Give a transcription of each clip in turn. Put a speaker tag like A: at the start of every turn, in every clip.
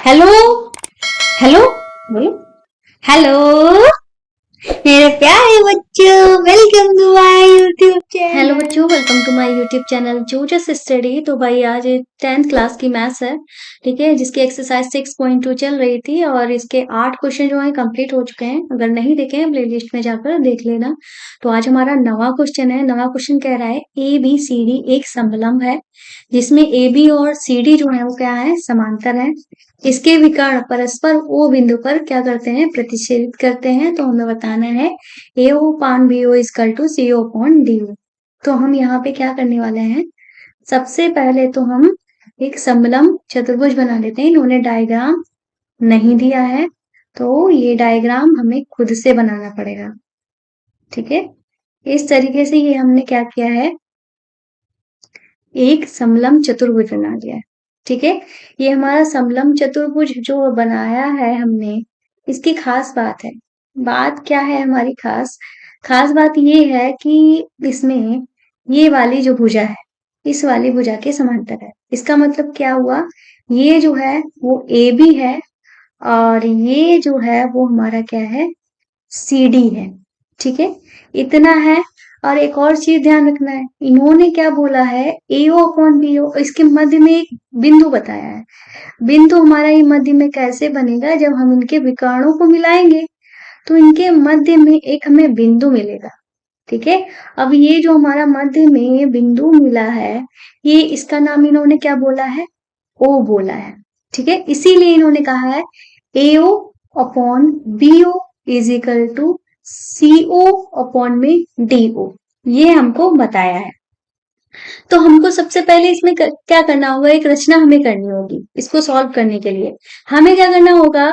A: Hello. Hello. बोलो। Hello मेरे प्यारे बच्चों, welcome to my YouTube
B: hello
A: channel.
B: बच्चों, welcome to my YouTube channel जूजस स्टडी। तो भाई आज 10th क्लास की मैथ्स है, ठीक है, जिसकी एक्सरसाइज 6.2 चल रही थी और इसके 8 क्वेश्चन जो है कंप्लीट हो चुके हैं। अगर नहीं देखे हैं प्ले लिस्ट में जाकर देख लेना। तो आज हमारा नवा क्वेश्चन है। नवा क्वेश्चन कह रहा है ए बी सी डी एक समलंब है जिसमें ए बी और सी डी जो है वो क्या है, समांतर है। इसके विकर्ण परस्पर ओ बिंदु पर क्या करते हैं, प्रतिच्छेदित करते हैं। तो हमें बताना है A O upon B O is equal to C O upon D O. तो हम यहाँ पे क्या करने वाले हैं, सबसे पहले तो हम एक समलंब चतुर्भुज बना लेते हैं। इन्होंने डायग्राम नहीं दिया है तो ये डायग्राम हमें खुद से बनाना पड़ेगा, ठीक है। इस तरीके से ये हमने क्या किया है, एक समलंब चतुर्भुज बना लिया है, ठीक है। ये हमारा समलंब चतुर्भुज जो बनाया है हमने, इसकी खास बात है। बात क्या है हमारी खास, खास बात ये है कि इसमें ये वाली जो भुजा है, इस वाली भुजा के समांतर है। इसका मतलब क्या हुआ, ये जो है वो ए बी है और ये जो है वो हमारा क्या है, सी डी है, ठीक है। इतना है। और एक और चीज ध्यान रखना है, इन्होंने क्या बोला है, एओ अपॉन बीओ, इसके मध्य में एक बिंदु बताया है। बिंदु हमारा ये मध्य में कैसे बनेगा, जब हम इनके विकर्णों को मिलाएंगे तो इनके मध्य में एक हमें बिंदु मिलेगा, ठीक है। अब ये जो हमारा मध्य में बिंदु मिला है, ये इसका नाम इन्होंने क्या बोला है, ओ बोला है, ठीक है। इसीलिए इन्होंने कहा है AO upon BO is equal to CO upon में डीओ, ये हमको बताया है। तो हमको सबसे पहले इसमें क्या करना होगा, एक रचना हमें करनी होगी इसको सॉल्व करने के लिए। हमें क्या करना होगा,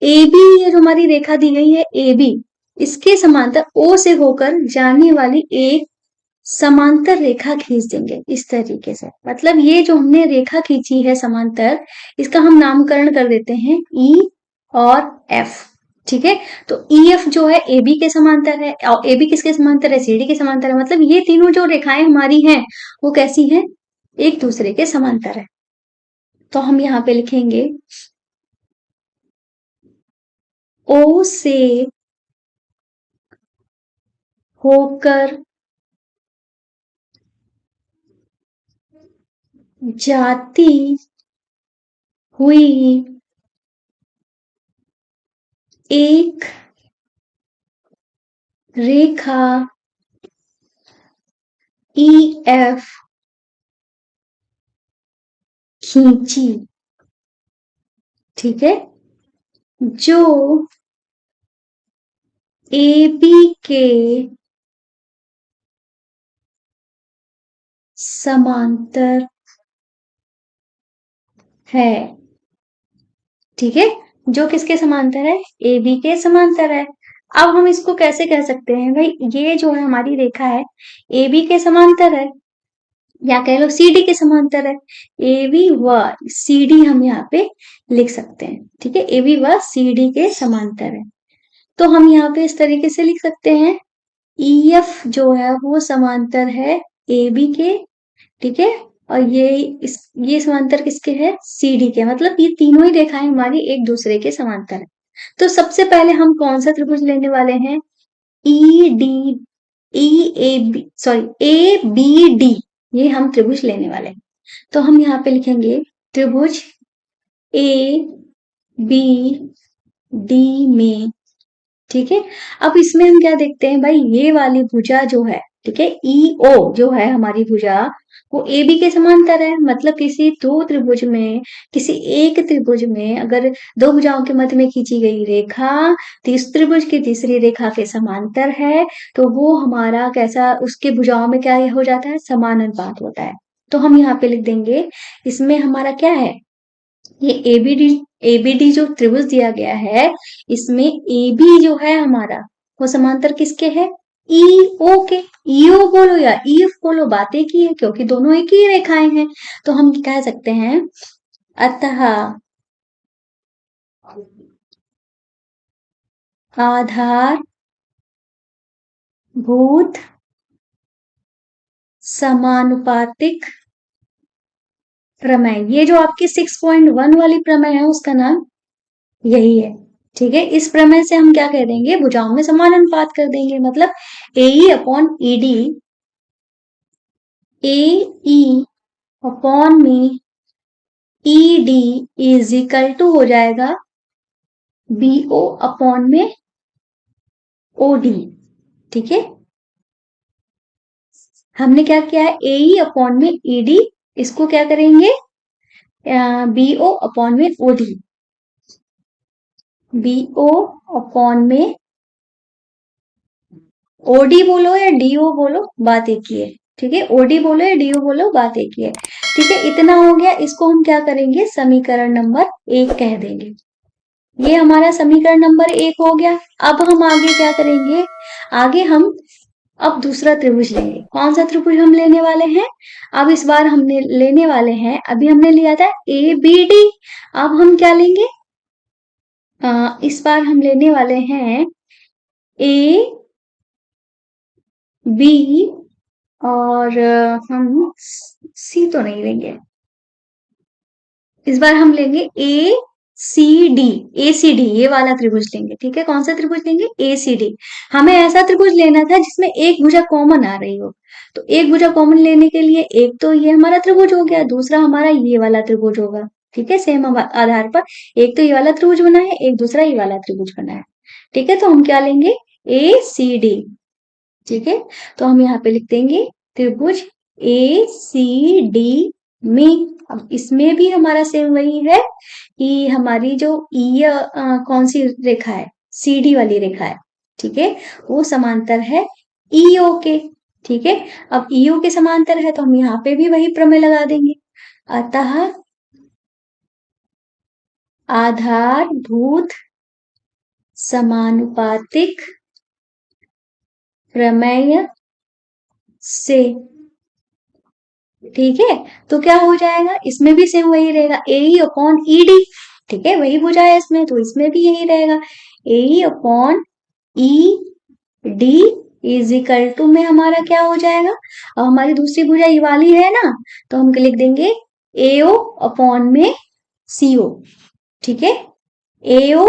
B: ए बी, ये जो हमारी रेखा दी गई है ए बी, इसके समांतर ओ से होकर जाने वाली एक समांतर रेखा खींच देंगे इस तरीके से। मतलब ये जो हमने रेखा खींची है समांतर, इसका हम नामकरण कर देते हैं ई और एफ, ठीक है। तो ई एफ जो है ए बी के समांतर है और ए बी किसके समांतर है, सी डी के समांतर है। मतलब ये तीनों जो रेखाएं हमारी हैं वो कैसी हैं, एक दूसरे के समांतर है। तो हम यहाँ पे लिखेंगे ओ से होकर जाती हुई एक रेखा ई एफ खींची, ठीक है, जो ए बी के समांतर है, ठीक है। जो किसके समांतर है, ए बी के समांतर है। अब हम इसको कैसे कह सकते हैं भाई, ये जो है हमारी रेखा है ए बी के समांतर है, या कह लो सी डी के समांतर है। ए बी व सी डी हम यहाँ पे लिख सकते हैं, ठीक है। ए बी व सी डी के समांतर है। तो हम यहाँ पे इस तरीके से लिख सकते हैं, ई एफ जो है वो समांतर है ए बी के, ठीक है। और ये समांतर किसके है, सी डी के। मतलब ये तीनों ही रेखाएं हमारी एक दूसरे के समांतर है। तो सबसे पहले हम कौन सा त्रिभुज लेने वाले हैं, E D, E A B, sorry A B D, ये हम त्रिभुज लेने वाले हैं। तो हम यहाँ पे लिखेंगे त्रिभुज ए बी डी में, ठीक है। अब इसमें हम क्या देखते हैं भाई, ये वाली भुजा जो है, ठीक है, ई ओ जो है हमारी भुजा, वो ए बी के समांतर है। मतलब किसी दो त्रिभुज में, किसी एक त्रिभुज में अगर दो भुजाओं के मध्य में खींची गई रेखा तीस त्रिभुज की तीसरी रेखा के समांतर है, तो वो हमारा कैसा, उसके भुजाओं में क्या हो जाता है, समानुपात होता है। तो हम यहाँ पे लिख देंगे, इसमें हमारा क्या है, ये एबीडी जो त्रिभुज दिया गया है, इसमें एबी जो है हमारा, वो समांतर किसके है, ईओ के। ईओ बोलो या ईएफ बोलो, बात एक ही है क्योंकि दोनों एक ही रेखाएं हैं। तो हम कह सकते हैं अतः आधार भूत समानुपातिक प्रमेय, ये जो आपकी 6.1 वाली प्रमेय है उसका नाम यही है। ठीक है, इस प्रमेय से हम क्या कह देंगे, भुजाओं में समान अनुपात कर देंगे, मतलब AE upon ED, AE upon में ED इज इक्वल टू हो जाएगा BO अपॉन में OD। ठीक है, हमने क्या किया है, AE अपॉन में ED, इसको क्या करेंगे, BO अपॉन में OD, BO अपॉन में OD बोलो या DO बोलो, बात एक ही है। ठीक है, OD बोलो या DO बोलो, बात एक ही है। ठीक है, इतना हो गया, इसको हम क्या करेंगे, समीकरण नंबर 1 कह देंगे। ये हमारा समीकरण नंबर 1 हो गया। अब हम आगे क्या करेंगे, आगे हम अब दूसरा त्रिभुज लेंगे। कौन सा त्रिभुज हम लेने वाले हैं, अब इस बार हमने लेने वाले हैं, अभी हमने लिया था ABD, अब हम क्या लेंगे, इस बार हम लेने वाले हैं AB, और हम C तो नहीं लेंगे, इस बार हम लेंगे ACD, ये वाला त्रिभुज लेंगे। ठीक है, कौन सा त्रिभुज लेंगे, ACD। हमें ऐसा त्रिभुज लेना था जिसमें एक भुजा कॉमन आ रही हो, तो एक भुजा कॉमन लेने के लिए एक तो ये हमारा त्रिभुज हो गया, दूसरा हमारा ये वाला त्रिभुज होगा। ठीक है, सेम आधार पर एक तो ये वाला त्रिभुज बना है, एक दूसरा ये वाला त्रिभुज बना है। ठीक है, तो हम क्या लेंगे, ACD। ठीक है, तो हम यहाँ पे लिख देंगे त्रिभुज ACD में। अब इसमें भी हमारा सेम वही है कि हमारी जो कौन सी रेखा है, CD वाली रेखा है। ठीक है, वो समांतर है EO के। ठीक है, अब EO के समांतर है तो हम यहाँ पे भी वही प्रमेय लगा देंगे, अतः आधारभूत समानुपातिक प्रमेय से। ठीक है, तो क्या हो जाएगा, इसमें भी सेम वही रहेगा, AE अपॉन ED। ठीक है, वही भुजा है इसमें, तो इसमें भी यही रहेगा, AE upon ED is equal to में हमारा क्या हो जाएगा, अब हमारी दूसरी भुजा ये वाली है ना, तो हम लिख देंगे AO अपॉन में CO। ठीक है, AO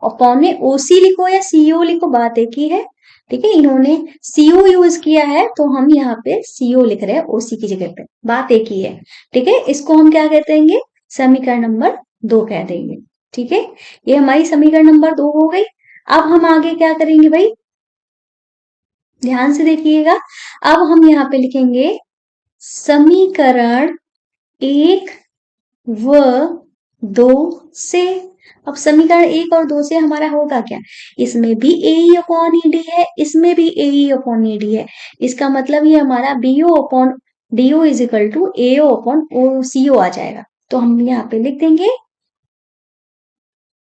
B: अपॉन में OC लिखो या CO लिखो, बात एक ही है। ठीक है, इन्होंने CO यूज किया है तो हम यहाँ पे CO लिख रहे हैं OC की जगह पे, बात एक ही है। ठीक है, इसको हम क्या कहते हैं, समीकरण नंबर 2 कह देंगे। ठीक है, ये हमारी समीकरण नंबर 2 हो गई। अब हम आगे क्या करेंगे भाई, ध्यान से देखिएगा, अब हम यहाँ पे लिखेंगे समीकरण 1 व 2 से। अब समीकरण 1 और 2 से हमारा होगा क्या, इसमें भी AE अपॉन ED है, इसमें भी AE अपॉन ED है, इसका मतलब ये हमारा BO upon DO is equal to AO upon CO आ जाएगा। तो हम यहाँ पे लिख देंगे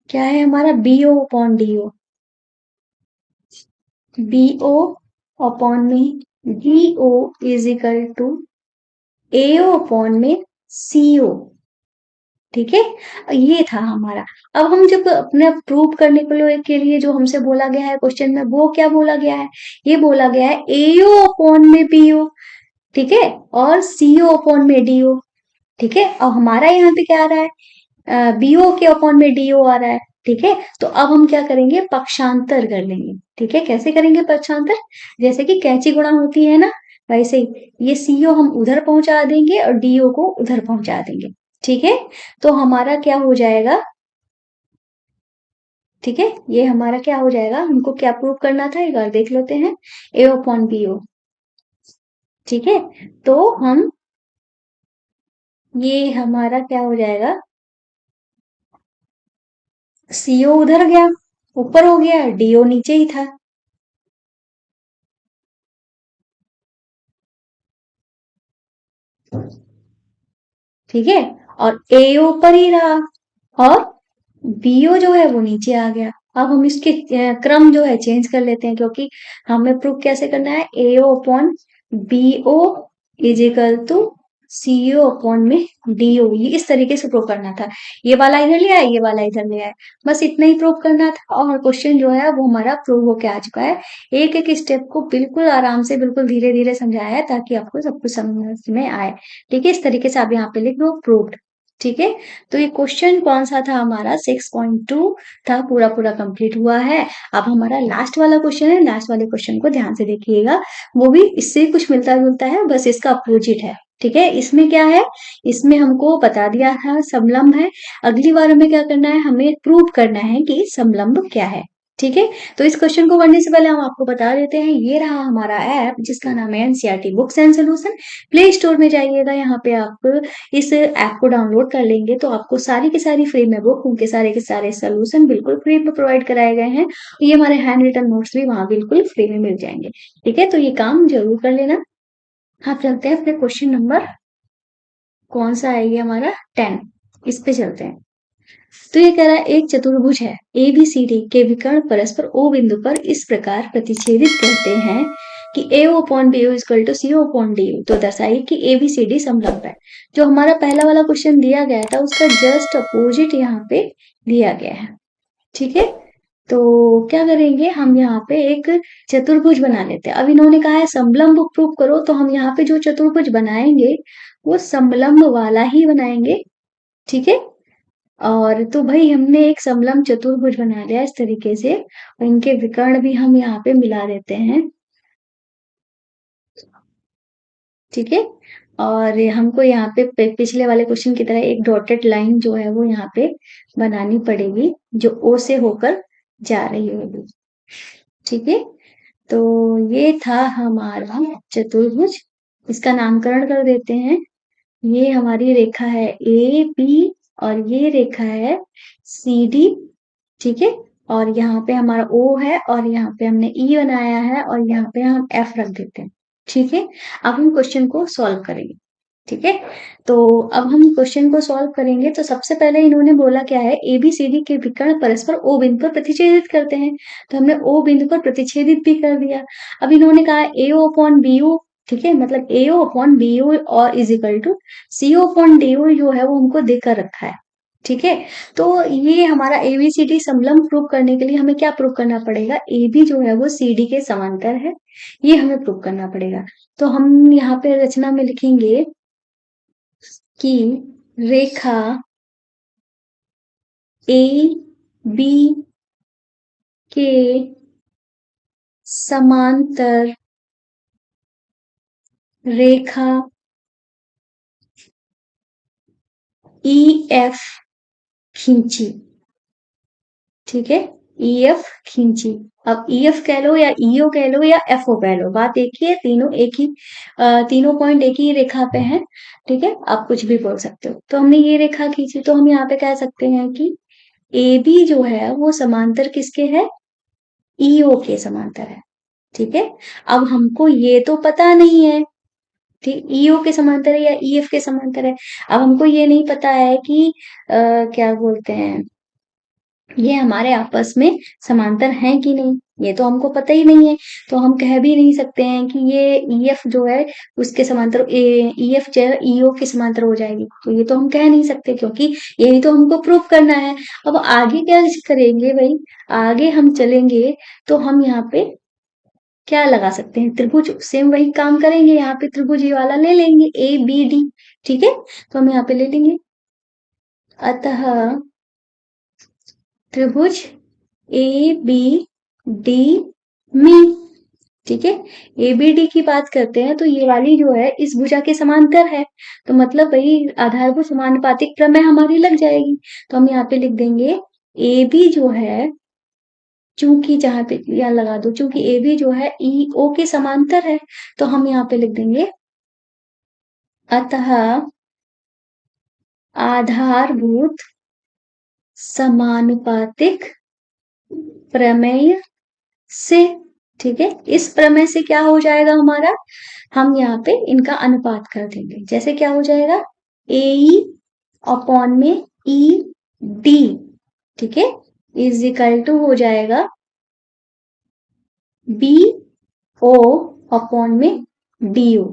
B: क्या है हमारा, BO upon DO, BO upon में DO is equal to AO upon में CO। ठीक है, ये था हमारा। अब हम जब अपने प्रूव करने के लिए जो हमसे बोला गया है क्वेश्चन में, वो क्या बोला गया है, ये बोला गया है AO अपॉन में BO। ठीक है, और CO अपॉन में DO। ठीक है, अब हमारा यहाँ पे क्या आ रहा है, BO के अपॉन में DO आ रहा है। ठीक है, तो अब हम क्या करेंगे, पक्षांतर कर लेंगे। ठीक है, कैसे करेंगे पक्षांतर, जैसे कि कैंची गुणा होती है ना, वैसे ही ये CO हम उधर पहुंचा देंगे और DO को उधर पहुंचा देंगे। ठीक है, तो हमारा क्या हो जाएगा, ठीक है, ये हमारा क्या हो जाएगा, हमको क्या प्रूव करना था एक बार देख लेते हैं, AO अपॉन BO। ठीक है, तो हम ये हमारा क्या हो जाएगा, CO उधर गया, ऊपर हो गया, DO नीचे ही था। ठीक है, और AO ऊपर ही रहा और BO जो है वो नीचे आ गया। अब हम इसके क्रम जो है चेंज कर लेते हैं, क्योंकि हमें प्रूव कैसे करना है, AO upon BO is equal to CO upon में DO, ये इस तरीके से प्रूव करना था। ये वाला इधर ले आए, ये वाला इधर ले आए, बस इतना ही प्रूव करना था और क्वेश्चन जो है वो हमारा प्रूव होके आ चुका है। एक एक स्टेप को बिल्कुल आराम से, बिल्कुल धीरे धीरे समझाया है ताकि आपको सब कुछ समझ में आए। ठीक है, इस तरीके से आप यहाँ पे लिख दो प्रूव्ड। ठीक है, तो ये क्वेश्चन कौन सा था हमारा, 6.2 था, पूरा पूरा कंप्लीट हुआ है। अब हमारा लास्ट वाला क्वेश्चन है, लास्ट वाले क्वेश्चन को ध्यान से देखिएगा, वो भी इससे कुछ मिलता जुलता है, बस इसका अपोजिट है। ठीक है, इसमें क्या है, इसमें हमको बता दिया था समलंब है। अगली बार हमें क्या करना है, हमें प्रूव करना है कि समलंब क्या है। ठीक है, तो इस क्वेश्चन को करने से पहले हम आपको बता देते हैं, ये रहा हमारा ऐप जिसका नाम है NCERT books and solution. Play store में जाइएगा, यहाँ पे आप इस ऐप को डाउनलोड कर लेंगे तो आपको सारी की सारी फ्री में बुक, उनके सारे के सारे सोल्यूशन बिल्कुल फ्री में प्रोवाइड कराए गए हैं। ये हमारे हैंड रिटन नोट्स भी वहां बिल्कुल फ्री में मिल जाएंगे। ठीक है, तो ये काम जरूर कर लेना। आप चलते हैं अपने क्वेश्चन नंबर, कौन सा है ये हमारा 10, इस पे चलते हैं। तो ये कह रहा है एक चतुर्भुज है, ए बी सी डी के विकर्ण परस्पर ओ बिंदु पर इस प्रकार प्रतिच्छेदित करते हैं कि A O upon B equal to C O upon D. तो दर्शाइए कि ए बी सी डी समलंब है। जो हमारा पहला वाला क्वेश्चन दिया गया था उसका जस्ट अपोजिट यहाँ पे दिया गया है। ठीक है, तो क्या करेंगे, हम यहाँ पे एक चतुर्भुज बना लेते हैं। अब इन्होंने कहा है समलंब प्रूव करो, तो हम यहाँ पे जो चतुर्भुज बनाएंगे वो समलंब वाला ही बनाएंगे। ठीक है, और तो भाई हमने एक समलंब चतुर्भुज बना लिया इस तरीके से, और इनके विकर्ण भी हम यहाँ पे मिला देते हैं। ठीक है, और हमको यहाँ पे पिछले वाले क्वेश्चन की तरह एक डॉटेड लाइन जो है वो यहाँ पे बनानी पड़ेगी, जो ओ से होकर जा रही होगी। ठीक है, तो ये था हमारा चतुर्भुज, इसका नामकरण कर देते हैं। ये हमारी रेखा है ए बी और ये रेखा है सी डी। ठीक है, और यहाँ पे हमारा ओ है और यहाँ पे हमने ई बनाया है और यहाँ पे हम एफ रख देते हैं। ठीक है, अब हम क्वेश्चन को सॉल्व करेंगे। ठीक है, तो अब हम क्वेश्चन को सॉल्व करेंगे। तो सबसे पहले इन्होंने बोला क्या है, ए बी सी डी के विकर्ण परस्पर ओ बिंदु पर प्रतिच्छेदित करते हैं, तो हमने ओ बिंदु पर प्रतिच्छेदित भी कर दिया। अब इन्होंने कहा ए ओ अपॉन बी ओ, ठीक है, मतलब ए ओ अपॉन बी ओ और is equal to C O upon D O जो है वो हमको देकर रखा है। ठीक है, तो ये हमारा एबीसीडी समलंब प्रूव करने के लिए हमें क्या प्रूव करना पड़ेगा, ए बी जो है वो सी डी के समांतर है, ये हमें प्रूव करना पड़ेगा। तो हम यहाँ पे रचना में लिखेंगे कि रेखा ए बी के समांतर रेखा ई एफ खींची। ठीक है, ई एफ खींची। अब ई एफ कह लो या ईओ कह लो या एफ ओ कह लो, बात एक ही है, तीनों एक ही, तीनों पॉइंट एक ही रेखा पे हैं। ठीक है, आप कुछ भी बोल सकते हो। तो हमने ये रेखा खींची, तो हम यहाँ पे कह सकते हैं कि ए बी जो है वो समांतर किसके है, ईओ के समांतर है। ठीक है, अब हमको ये तो पता नहीं है, ठीक, ईओ के समांतर है या ईएफ के समांतर है। अब हमको ये नहीं पता है कि क्या बोलते हैं, ये हमारे आपस में समांतर हैं कि नहीं, ये तो हमको पता ही नहीं है। तो हम कह भी नहीं सकते हैं कि ये ईएफ जो है उसके समांतर, ईएफ जो है ईओ के समांतर हो जाएगी, तो ये तो हम कह नहीं सकते क्योंकि यही तो हमको प्रूफ करना है। अब आगे क्या करेंगे भाई, आगे हम चलेंगे तो हम यहाँ पे क्या लगा सकते हैं, त्रिभुज, सेम वही काम करेंगे, यहाँ पे त्रिभुज ये वाला ले लेंगे ए बी डी। ठीक है, तो हम यहाँ पे ले लेंगे, अतः त्रिभुज ए बी डी मी। ठीक है, ए बी डी की बात करते हैं तो ये वाली जो है इस भुजा के समांतर है, तो मतलब वही आधारभूत समानुपातिक प्रमेय हमारी लग जाएगी। तो हम यहाँ पे लिख देंगे ए बी जो है, चूंकि जहां पे यहाँ लगा दो, चूंकि ए बी जो है ई ओ के समांतर है, तो हम यहाँ पे लिख देंगे अतः आधारभूत समानुपातिक प्रमेय से। ठीक है, इस प्रमेय से क्या हो जाएगा हमारा, हम यहाँ पे इनका अनुपात कर देंगे। जैसे क्या हो जाएगा, ए ई अपॉन में ई डी, ठीक है, इज इक्वल टू हो जाएगा बी ओ अपॉन में डी ओ।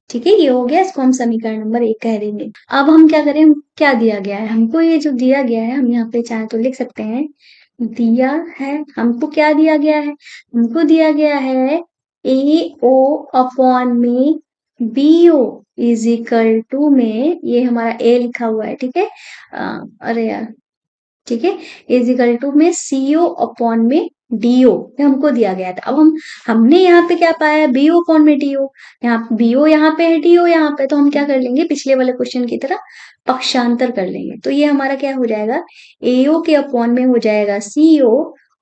B: ठीक है, ये हो गया, इसको हम समीकरण नंबर 1 कह देंगे। अब हम क्या करें, क्या दिया गया है हमको, ये जो दिया गया है हम यहाँ पे चाहे तो लिख सकते हैं, दिया है हमको, क्या दिया गया है, हमको दिया गया है ए ओ अपॉन में B O is equal to में, ये हमारा ए लिखा हुआ है, ठीक है, अरे यार, ठीक है, इज इक्वल टू में सीओ अपॉन में डीओ, ये हमको दिया गया था। अब हमने यहाँ पे क्या पाया है, बीओ अपॉन में डीओ, यहाँ बीओ यहाँ पे है, डीओ यहाँ पे, तो हम क्या कर लेंगे, पिछले वाले क्वेश्चन की तरह पक्षांतर कर लेंगे। तो ये हमारा क्या हो जाएगा, एओ के अपॉन में हो जाएगा सीओ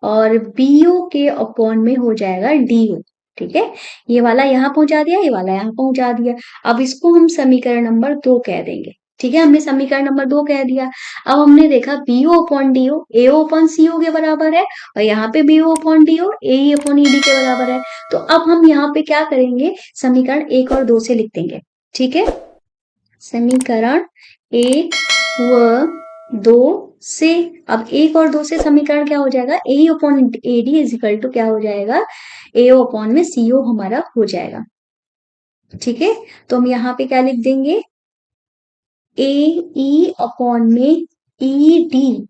B: और बीओ के अपॉन में हो जाएगा डीओ। ठीक है, ये वाला यहाँ पहुंचा दिया, ये वाला यहाँ पहुंचा दिया। अब इसको हम समीकरण नंबर 2 कह देंगे। ठीक है, हमने समीकरण नंबर 2 कह दिया। अब हमने देखा BO upon DO AO upon CO के बराबर है, और यहाँ पे BO upon DO A upon ED के बराबर है। तो अब हम यहाँ पे क्या करेंगे, समीकरण 1 और 2 से लिख देंगे। ठीक है, समीकरण 1 व 2 से, अब 1 और 2 से समीकरण क्या हो जाएगा, A upon AD is equal to क्या हो जाएगा, एओ अपॉन में सीओ हमारा हो जाएगा। ठीक है, तो हम यहाँ पे क्या लिख देंगे, ए ई अपॉन में E D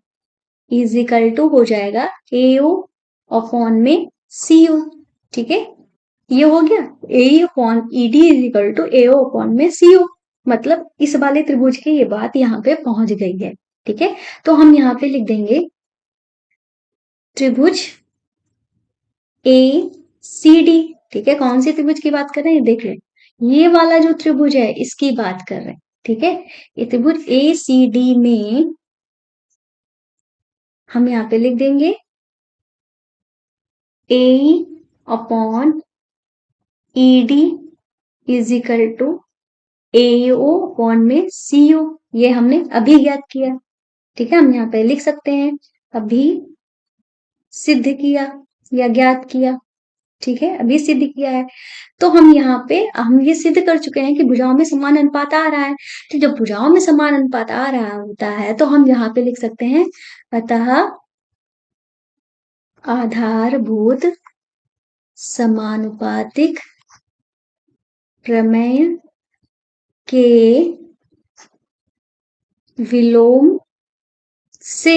B: is equal to हो जाएगा एओ अपॉन में सीओ। ठीक है, ये हो गया, A upon E D is equal to AO upon में सीओ, मतलब इस वाले त्रिभुज की ये बात यहाँ पे पहुंच गई है। ठीक है, तो हम यहाँ पे लिख देंगे त्रिभुज ए सी डी। ठीक है, कौन सी त्रिभुज की बात कर रहे हैं, देख रहे हैं, ये वाला जो त्रिभुज है इसकी बात कर रहे हैं। ठीक है, ये त्रिभुज ए सी डी में हम यहाँ पे लिख देंगे A upon E D is equal to AO upon में सीओ, ये हमने अभी ज्ञात किया। ठीक है, हम यहाँ पे लिख सकते हैं अभी सिद्ध किया या ज्ञात किया। ठीक है, अभी सिद्ध किया है। तो हम यहाँ पे हम ये सिद्ध कर चुके हैं कि भुजाओं में समान अनुपात आ रहा है। तो जब भुजाओं में समान अनुपात आ रहा होता है तो हम यहाँ पे लिख सकते हैं, अतः आधारभूत समानुपातिक प्रमेय के विलोम से।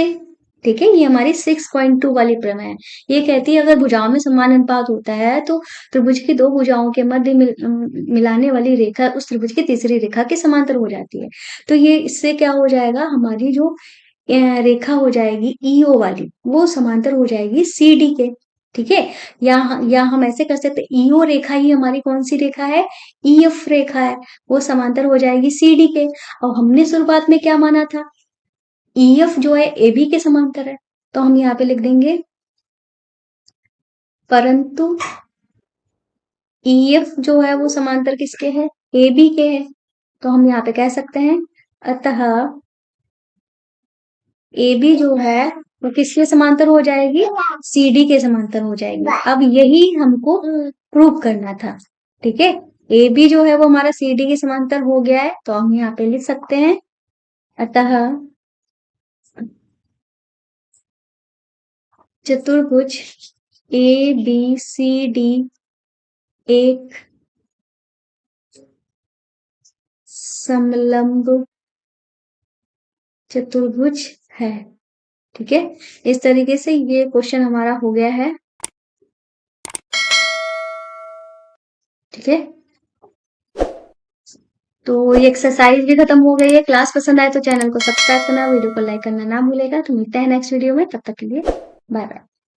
B: ठीक है, ये हमारी 6.2 वाली प्रमेय है। ये कहती है अगर भुजाओं में समान अनुपात होता है तो त्रिभुज की दो भुजाओं के मध्य मिलाने वाली रेखा उस त्रिभुज की तीसरी रेखा के समांतर हो जाती है। तो ये इससे क्या हो जाएगा, हमारी जो रेखा हो जाएगी ईओ वाली, वो समांतर हो जाएगी सीडी के। ठीक है, या हम ऐसे कर सकते, ईओ रेखा ही हमारी कौन सी रेखा है, ईएफ रेखा है, वो समांतर हो जाएगी सीडी के। और हमने शुरुआत में क्या माना था, ईएफ जो है एबी के समांतर है, तो हम यहाँ पे लिख देंगे परंतु ईएफ जो है वो समांतर किसके है, एबी के है। तो हम यहाँ पे कह सकते हैं अतः एबी जो है वो किसके समांतर हो जाएगी, सीडी के समांतर हो जाएगी। अब यही हमको प्रूव करना था। ठीक है, एबी जो है वो हमारा सीडी के समांतर हो गया है, तो हम यहाँ पे लिख सकते हैं अतः चतुर्भुज ए बी सी डी एक समलंब चतुर्भुज है। ठीक है, इस तरीके से ये क्वेश्चन हमारा हो गया है। ठीक है, तो ये एक्सरसाइज भी खत्म हो गई है। क्लास पसंद आए तो चैनल को सब्सक्राइब करना, वीडियो को लाइक करना ना भूलेगा। तो मिलते हैं नेक्स्ट वीडियो में, तब तक के लिए बाय बाय।